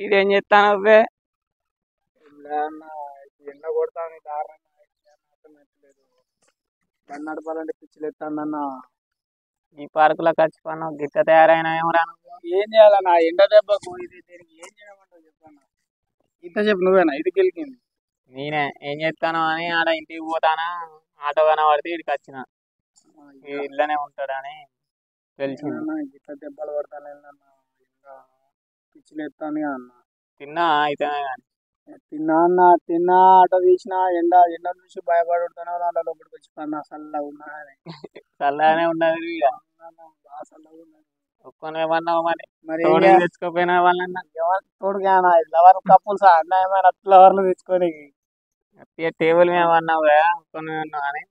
ఇదేం చేస్తానవ్వే? ఎండ కొడతాను బండి నడపాలంటే పిచ్చిలు ఎత్తానన్న. ఈ పార్కులో ఖర్చు పన్ను గిట్ట తయారైనా ఏమరా? ఏం చేయాలన్నా ఎండ దెబ్బకు ఇది దీనికి ఏం చేయమంటావు చెప్పన్నా. ఇంత చెప్పు నువ్వేనా ఇది గెలికింది? నేనే ఏం చేస్తాను అని ఆడ ఇంటికి పోతానా, ఆటో కనబడితే ఇక్కడికి వచ్చిన. ఇళ్ళనే ఉంటాడని తెలిసింది. గిట్ల దెబ్బలు కొడతాను ఇంకా పిచ్చిలు ఎత్తాను అన్న. తిన్నా అయితేనే కానీ తిన్నా ఆటో తీసిన ఎండ చూసి భయపడుతాను. దాంట్లో లోపలికి వచ్చి పన్నా చల్లగా ఉన్నా చల్లగానే ఉన్నది. బాగా చల్లగా ఉన్నది. ఒక్కనేమన్నావు మరి తెచ్చుకోపోయిన వాళ్ళన్నా తోడుగా లవర్ కప్పుల్స్ అన్న ఏమైనా ఫ్లవర్లు తెచ్చుకొని టేబుల్ మేము అన్నావు కొన్ని అని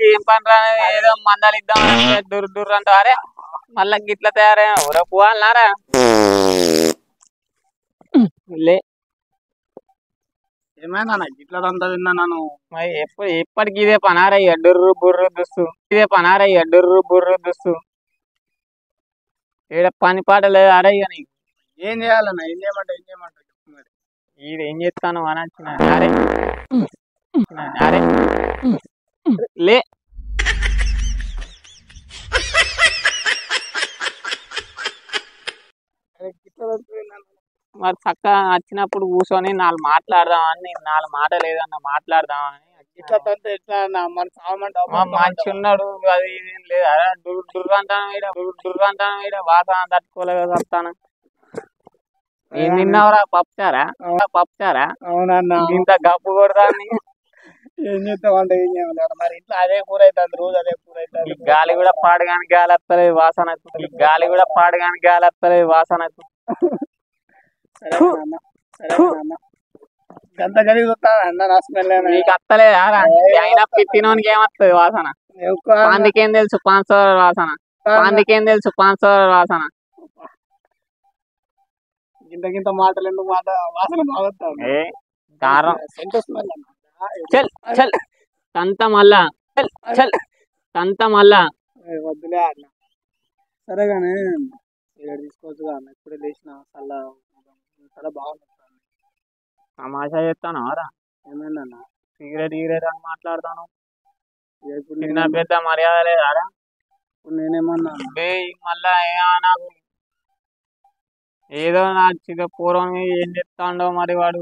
ఏం పని రా ఏదో మందాలు ఇద్దాం దుర్రు అంటావు. అరే మళ్ళా గిట్ల తయారైనా ఊరా పోవాలన్నారా? ఏమైనా గిట్లదంతా తిన్నా నన్ను. మరి ఎప్పటికి ఇదే పనారయ్య డొర్రు బుర్రు దుస్తు, ఇదే పనారయ్య డొర్రు బుర్రు దుస్తు. ఈడ పని పాట లేదు అరయ్య. నీకు ఏం చేయాలన్నా? ఏం చేయమంటావు చెప్పు మరి. ఈడ ఏం చేస్తాను అని వచ్చిన. అరే అరే లే మరి చక్కగా వచ్చినప్పుడు కూర్చొని నాలుగు మాట్లాడదామని. నాలుగు మాట లేదన్న మాట్లాడదామని. మంచి ఉన్నాడు అది ఏం లేదు. అరే డుర్రు అంటాను ఈడ వాసన తట్టుకోలేదు వస్తాను. ఏం తిన్నావురా? పప్పుచారా? అవునన్నా. ఇంత గప్పు కొడతాన్ని. ఏం చేస్తామంటే ఏం చేయాలి మరి. ఇంట్లో అదే కూర అవుతుంది, రోజు అదే కూర అవుతుంది. ఈ గాలి కూడా పాడగాని గాలి వస్తలేదు వాసనకు. ఈ గాలి కూడా పాడగాని గాలి వస్తలేదు వాసనకు. గంత కలిగి చూస్తాను నా స్మెల్. నీకు వస్తలేదు అయినా తినోనికి ఏమొస్తుంది వాసన? అందుకేం తెలుసు 500 వాసన. అందుకేం తెలుసు 500 వాసన. గింత మాటలు ఎందుకు వాసన బాగుంది. కారం చల్ చల్ తంత మళ్ళా చల్ తంత మళ్ళా వద్దులే అన్న. సరేగానే తీసుకోవచ్చు అన్న. ఇప్పుడే లేచిన చాలా బాగుంది. తమాషా చేస్తాను రా. ఏమైందన్న? సిగరెట్ అని మాట్లాడతాను. చిన్న పెద్ద మర్యాద లేదా? ఇప్పుడు నేనేమన్నా మళ్ళా ఏమన్నా ఏదో నా పూర్వం ఏం చెప్తాడో మరి. వాడు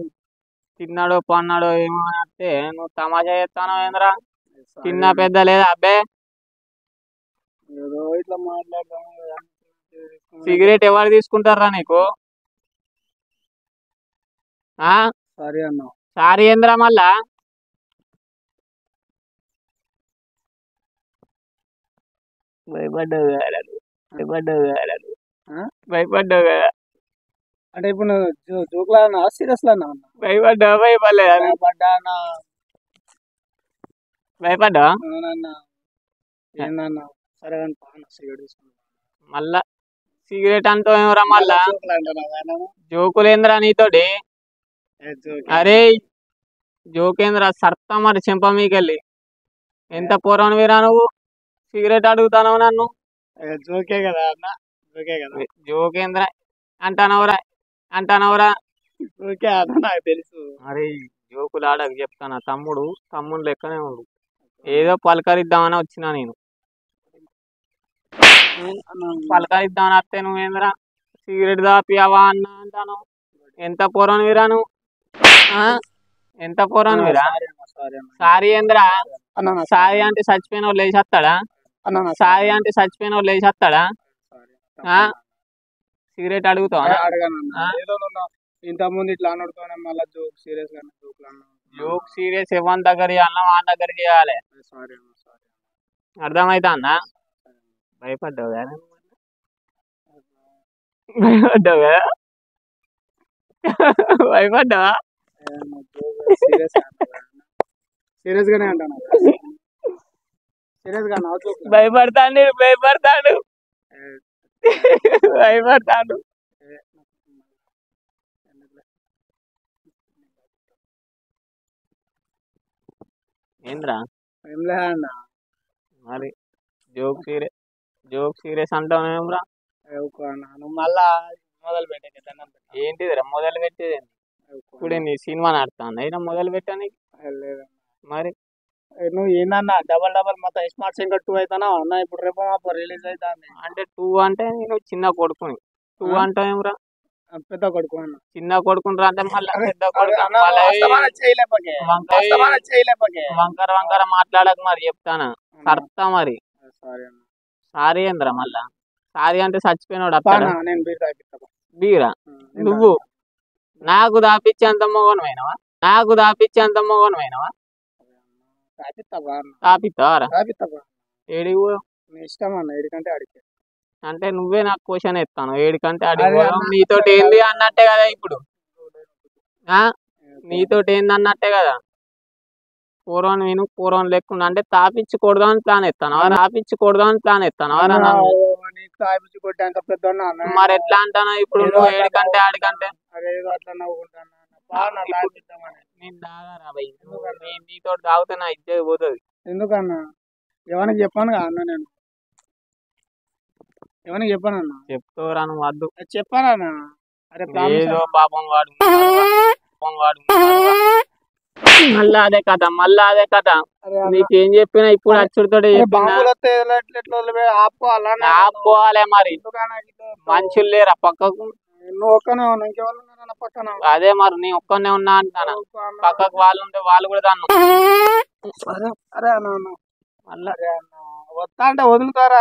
తిన్నాడో పన్నాడో ఏమో అంటే నువ్వు తమాషా చేస్తానో ఏంద్రా? చిన్న పెద్ద లేదా అబ్బే? ఏదో ఇట్లా మాట్లాడతాను. సిగరెట్ ఎవరు తీసుకుంటారా నీకు? సారీ అన్న. సారీ ఏంద్రా మళ్ళా? భయపడ్డావు కదా అంటే ఇప్పుడు నువ్వు జోక్లా సీరియస్ లా భయపడ్డా? ఏందన్నా? సరే సిగరెట్ తీసుకున్నా. మళ్ళా సిగరెట్ అంటూ ఏమరా? మళ్ళా జోకులేంద్రా నీతోటి? అరే జోకేంద్రా సర్తా మరి చెంప మీకెళ్ళి. ఎంత పూర్వం వీరా నువ్వు సిగరెట్ అడుగుతానవు నన్ను? జోకే కదా అన్న, జోకే కదా. జోకేంద్రా అంటానవరా? ఓకే అన్న నాకు తెలుసు. అరే జోకులు ఆడకు చెప్తాను తమ్ముడు లెక్కనే ఉండు. ఏదో పలకరిద్దామని వచ్చినా నేను. పలకరిద్దామని వస్తే నువ్వేంద్రా సిగరెట్ దాపియావా అన్న అంటాను. ఎంత పోరానివిరా నువ్వు? ఎంత పోరానివిరా? సారీ ఏంద్రా? సారీ అంటే చచ్చిపోయిన వాళ్ళు లేచేస్తాడా? సారీ అంటే చచ్చిపోయిన వాళ్ళు లేచేస్తాడా? సిగరెట్ అడుగుతావా? ఇంత ముందు ఇట్లా అనడుతానే మళ్ళీ జోక్ సీరియస్ గా జోక్ సీరియస్ ఎవరి దగ్గర చేయాలన్నా వాళ్ళ దగ్గర చేయాలి. అర్థమైతా అన్న? భయపడ్డావు కదా? భయపడ్డావా? భయపడ్డావా? సీరియస్ గానే అంటాను. సీరియస్ గా భయపడతాడు భయపడతాడు. ఏంద్రా మరి జోక్ సీరియస్ అంటావురా? మళ్ళా మొదలు పెట్టే ఏంటిదిరా మొదలు పెట్టేది? ఇప్పుడు నీ సినిమా నడుతాను అయినా మొదలు పెట్టానికి మరి నువ్వు ఏందన్నా డబల్ మొత్తం స్మార్ట్ సింగ్ 2 అవుతానా అన్న? ఇప్పుడు రేపు రిలీజ్ అవుతాను అంటే 2 అంటే నేను చిన్న కొడుకుని 2 అంటే ఏమరా పెద్ద కొడుకు అన్న. చిన్న కొడుకుని అంటే మళ్ళీ పెద్ద కొడుకు వంకర మాట్లాడక మరి చెప్తానా కర్తా మరి. సారీ ఏంద్రా మళ్ళా? సారీ అంటే చచ్చిపోయినాడు అత్తాడా? బీరా నువ్వు నాకు దాపిచ్చేంత మొగనమైనవా? తాపిస్తావారా? ఏడి ఇష్టం అన్న ఏడికంటే అడిగి అంటే నువ్వే నాకు క్వశ్చన్ ఎత్తాను. ఏడికంటే అడిగి నీతోటి ఏంది అన్నట్టే కదా ఇప్పుడు. నీతోటి ఏంది అన్నట్టే కదా. పూర్వం లేకుండా అంటే తాపించకూడదని ప్లాన్ ఎత్తాను. మరి ఎట్లా అంటాను ఇప్పుడు నువ్వు? ఏడికంటే ఆడికంటే నేను తాగారా భయ్? నీతో తాగితే నా ఇజ్జత్ పోతుంది. ఎందుకన్నా? ఎవరికి చెప్పాను కదా అన్న, నేను ఎవరికి చెప్పానన్నా? చెప్తావురా నువ్వు? వద్దు చెప్పానన్నా. అరే ఏదో పాపం వాడు మళ్ళా అదే కథ నీకేం చెప్పినా ఇప్పుడు అచ్చుడితో ఆపుకోవాలి. మరి మనుషులు లేరా పక్కకు? నువ్వు ఒక్కనే ఉన్నా, ఇంకెవరు పక్కన? అదే మరి నీ ఒక్కనే ఉన్నా అంటానా. పక్కకు వాళ్ళు ఉంటే వాళ్ళు కూడా దాన్ని అరే అన్న మళ్ళా వస్తా అంటే వదులుతారా?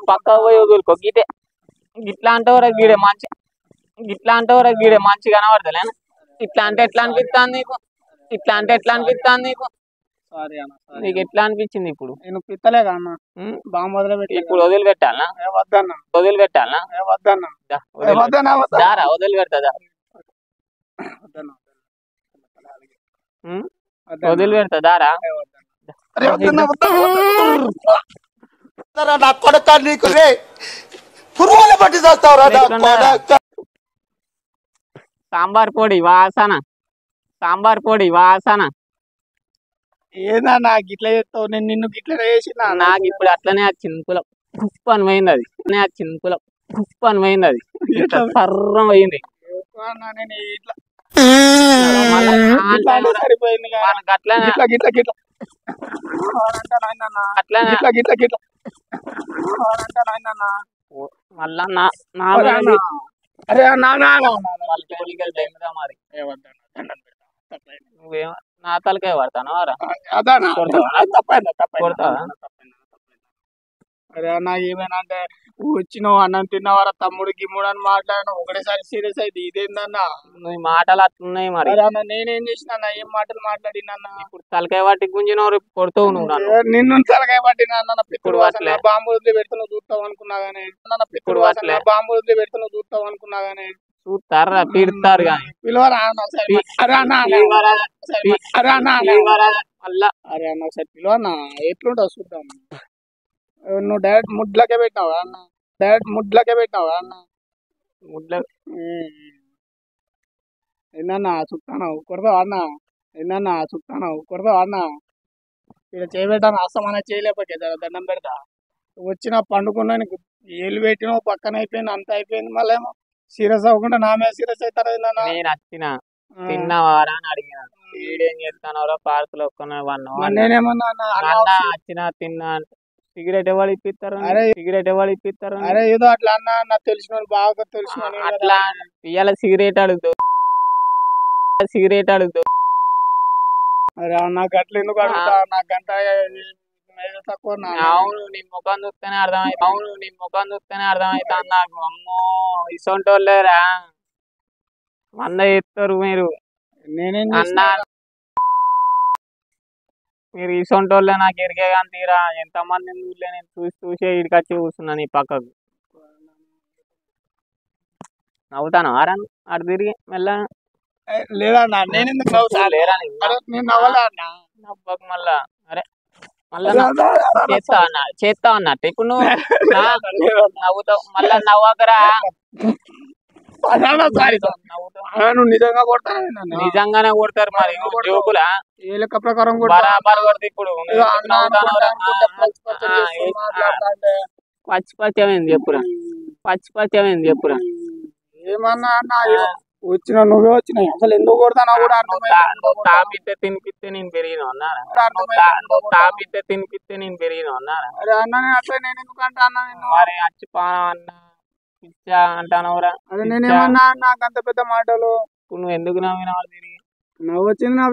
పక్కకు పోయి వదులుకో. గిట్లా అంటవరా గీడే మంచి కనబడతలే. ఇట్లా అంటే ఎట్లా అనిపిస్తాను నీకు? నీకు ఎట్లా అనిపించింది ఇప్పుడు? నేను పిత్తలేగా అన్న. బాగా మొదలుపెట్టి ఇప్పుడు వదిలిపెట్టాలనా? వద్దన్నా. వదిలిపెట్టాలనా? వద్దన్నా. దారా వదిలిపెడతా. వదిలిపెడతా దారా. నా కొడుక నీకు రే పురుగులు పట్టి చేస్తావురా? సాంబార్ పొడి వాసన. ఏదన్నా గిట్లా చేస్తావు? నేను నిన్ను గిట్లా చేసిన. నాకు ఇప్పుడు అట్లనే వచ్చింది కులం కుప్పని పోయింది. అది సర్రం పోయింది. సరిపోయింది మళ్ళా అరే నువ్వేమో నా తలకాయ పడతాను. అరే నాకు ఏమైనా అంటే వచ్చినావు అన్నం తిన్నవారా తమ్ముడు గిమ్ముడు అని మాట్లాడినా ఒకటేసారి సీరియస్ అయితే ఇదేందన్నా? నీ మాటలు అట్లున్నాయి మరి. అన్న నేనేం చేసిన? ఏం మాటలు మాట్లాడినా? ఇప్పుడు తలకాయ పట్టి గుంజినవు రేపు కొడుతావు నువ్వు. నిన్ను తలకాయ పట్టినా అన్న? పిప్పుడు వాసన బాంబు వదిలి పెడుతున్న చూస్తావు అనుకున్నా గానీ పిప్పుడు వాసన బాంబు వదిలి పెడుతున్న చూస్తావు అనుకున్నా గానీ చూస్తారా పీడతారు కానీ పిలవరా అన్న ఒకసారి? అరే అన్న ఒకసారి పిలవన్నా. ఎట్లుంటావు చూద్దాం. నువ్వు డైరెక్ట్ ముడ్లకే పెట్టినావా అన్న? ఏందన్నా చుట్టాను కొడతావా అన్న? ఇక్కడ చేయబెట్టాను అస్తమాన చేయలేకపోతే దండం పెడతా. వచ్చిన పండుకున్నా నీకు ఏళ్ళు పెట్టినావు పక్కన అయిపోయింది అంత అయిపోయింది. మళ్ళీ ఏమో సీరియస్ అవ్వకుండా నా మీద సీరియస్ అవుతారు. తిన్నవారా అని అడిగిన. వీడేం చేస్తానవరా పార్క్ లో మరి నేనేమన్నా అన్న వచ్చిన తిన్నా సిగరెట్ ఎవరు ఇప్పిస్తారు అరే. సిగరెట్ ఎవరు ఇప్పిస్తారు అరే ఏదో అట్లా అన్నా నాకు తెలిసిన వాళ్ళు బాగా తెలిసిన వాళ్ళు అట్లా ఇవాళ సిగరెట్ అడుగుతావు సిగరెట్ అడుగుతావు అరే నాకు అట్లా ఎందుకు అడుగుతా నాకు గంట ఏదో తక్కువ అవును నీ ముఖం చూస్తేనే అర్థమైతే అవును నీ ముఖం చూస్తేనే అర్థమైతే నాకు అమ్మో ఇసొంటి వాళ్ళేరా 100 చెప్తారు మీరు నేనేం అన్న మీరు ఇసొంటి వాళ్ళే నాకు ఎరికే కానీ తీరా ఎంతమంది ఊళ్ళో నేను చూసే ఇడికి వచ్చి కూర్చున్నాను ఈ పక్కకు నవ్వుతాను ఆరాను అటు తిరిగి మెల్ల లేదన్నా నేను ఎందుకు నవ్వుతా లేరా నేను నవ్వలే అన్న నవ్వకు మళ్ళా అరే మళ్ళా చేస్తావు అన్నట్టు ఇప్పుడు నువ్వు నవ్వుతావు మళ్ళా నవ్వకరా నువ్వు నిజంగా కొడతాను నిజంగానే కొడతారు మరి జోకులా ఏ లెక్క ప్రకారం బరాబర్ కొడితే ఇప్పుడు పచ్చి పచ్చమైంది చెప్పురా పచ్చి పచ్చమైంది చెప్పురా ఏమన్నా అన్న వచ్చిన నువ్వే వచ్చినాయి అసలు ఎందుకు కొడతానా కూడా తాపితే తినిపిస్తే నేను పెరిగిన అన్నారా తాపితే తినిపిస్తే నేను పెరిగిన అన్నారా అరే అన్న అట్లా నేను ఎందుకంటే అన్న మరి అచ్చి పానం అన్న పిచ్చా అంటానవరా అదే నేనేమన్నా నాకు అంత పెద్ద మాటలు నువ్వు ఎందుకు నవ్వినావు తిరిగి నవ్వు వచ్చింది నా